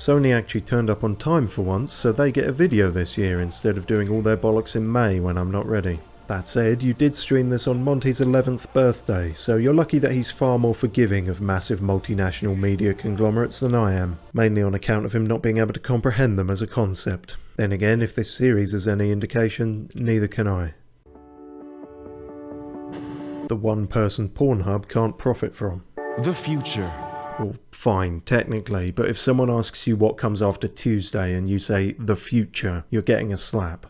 Sony actually turned up on time for once, so they get a video this year instead of doing all their bollocks in May when I'm not ready. That said, you did stream this on Monty's 11th birthday, so you're lucky that he's far more forgiving of massive multinational media conglomerates than I am, mainly on account of him not being able to comprehend them as a concept. Then again, if this series is any indication, neither can I. The one-person Pornhub can't profit from. The future. Well, fine, technically, but if someone asks you what comes after Tuesday and you say, the future, you're getting a slap.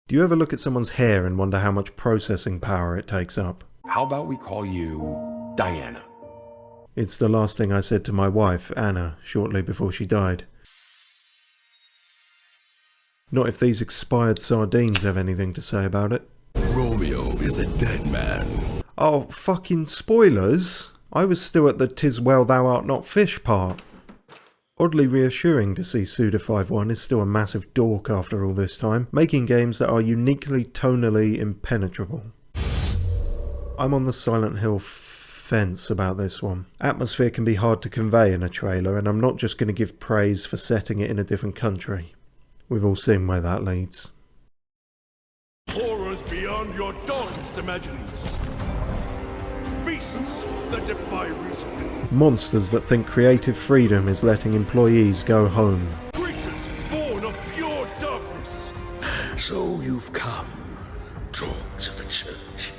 Do you ever look at someone's hair and wonder how much processing power it takes up? How about we call you Diana? It's the last thing I said to my wife, Anna, shortly before she died. Not if these expired sardines have anything to say about it. Romeo is a dead man. Oh, fucking spoilers! I was still at the "'Tis well thou art not fish" part. Oddly reassuring to see Suda51 is still a massive dork after all this time, making games that are uniquely tonally impenetrable. I'm on the Silent Hill fence about this one. Atmosphere can be hard to convey in a trailer, and I'm not just going to give praise for setting it in a different country. We've all seen where that leads. Horrors beyond your darkest imaginings. Beasts that defy reason. Monsters that think creative freedom is letting employees go home. Creatures born of pure darkness. So you've come, dogs of the church,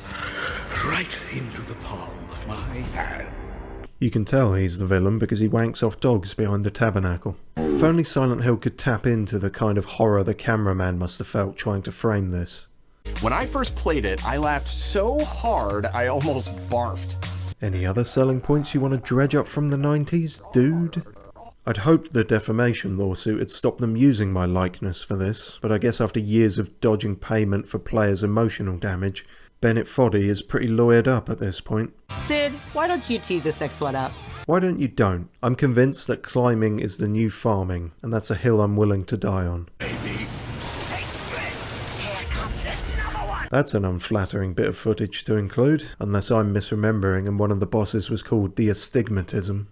right into the palm of my hand. You can tell he's the villain because he wanks off dogs behind the tabernacle. If only Silent Hill could tap into the kind of horror the cameraman must have felt trying to frame this. When I first played it, I laughed so hard I almost barfed. Any other selling points you want to dredge up from the 90s, dude? I'd hoped the defamation lawsuit had stopped them using my likeness for this, but I guess after years of dodging payment for players' emotional damage, Bennett Foddy is pretty lawyered up at this point. Sid, why don't you tee this next one up? Why don't you don't? I'm convinced that climbing is the new farming, and that's a hill I'm willing to die on. That's an unflattering bit of footage to include, unless I'm misremembering and one of the bosses was called the Astigmatism.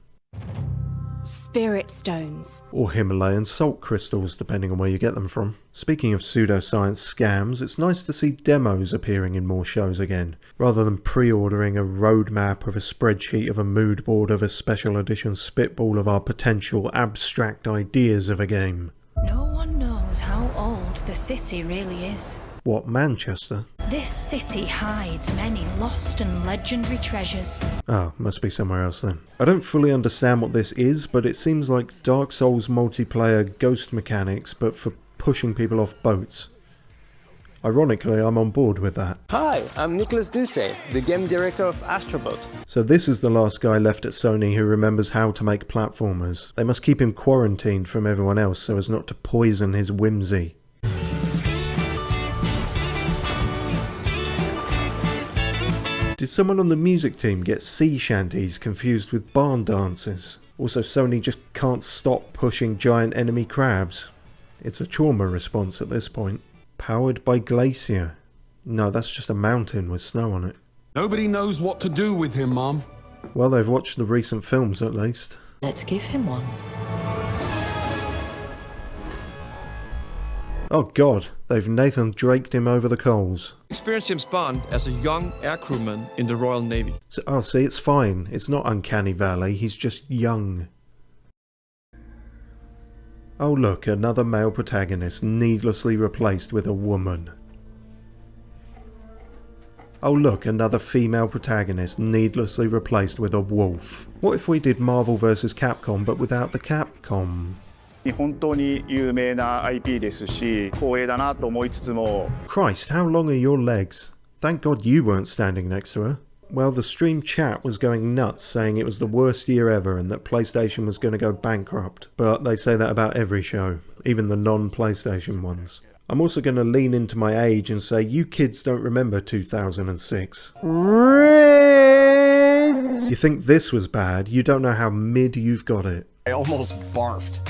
Spirit stones. Or Himalayan salt crystals, depending on where you get them from. Speaking of pseudoscience scams, it's nice to see demos appearing in more shows again, rather than pre-ordering a roadmap of a spreadsheet of a mood board of a special edition spitball of our potential abstract ideas of a game. No one knows how old the city really is. What, Manchester? This city hides many lost and legendary treasures. Oh, must be somewhere else then. I don't fully understand what this is, but it seems like Dark Souls multiplayer ghost mechanics, but for pushing people off boats. Ironically, I'm on board with that. Hi, I'm Nicholas Duce, the game director of Astrobot. So this is the last guy left at Sony who remembers how to make platformers. They must keep him quarantined from everyone else so as not to poison his whimsy. Did someone on the music team get sea shanties confused with barn dances? Also, Sony just can't stop pushing giant enemy crabs. It's a trauma response at this point. Powered by glacier. No, that's just a mountain with snow on it. Nobody knows what to do with him, Mom. Well, they've watched the recent films at least. Let's give him one. Oh god, they've Nathan Draked him over the coals. Experienced James Bond as a young aircrewman in the Royal Navy. So, oh, see, it's fine. It's not Uncanny Valley, he's just young. Oh look, another male protagonist needlessly replaced with a woman. Oh look, another female protagonist needlessly replaced with a wolf. What if we did Marvel vs. Capcom but without the Capcom? 本当に有名な IP ですし、光栄だなと思いつつも。 Christ, how long are your legs? Thank God you weren't standing next to her. Well, the stream chat was going nuts saying it was the worst year ever and that PlayStation was going to go bankrupt. But they say that about every show, even the non-PlayStation ones. I'm also going to lean into my age and say you kids don't remember 2006. You think this was bad, you don't know how mid you've got it. I almost barfed.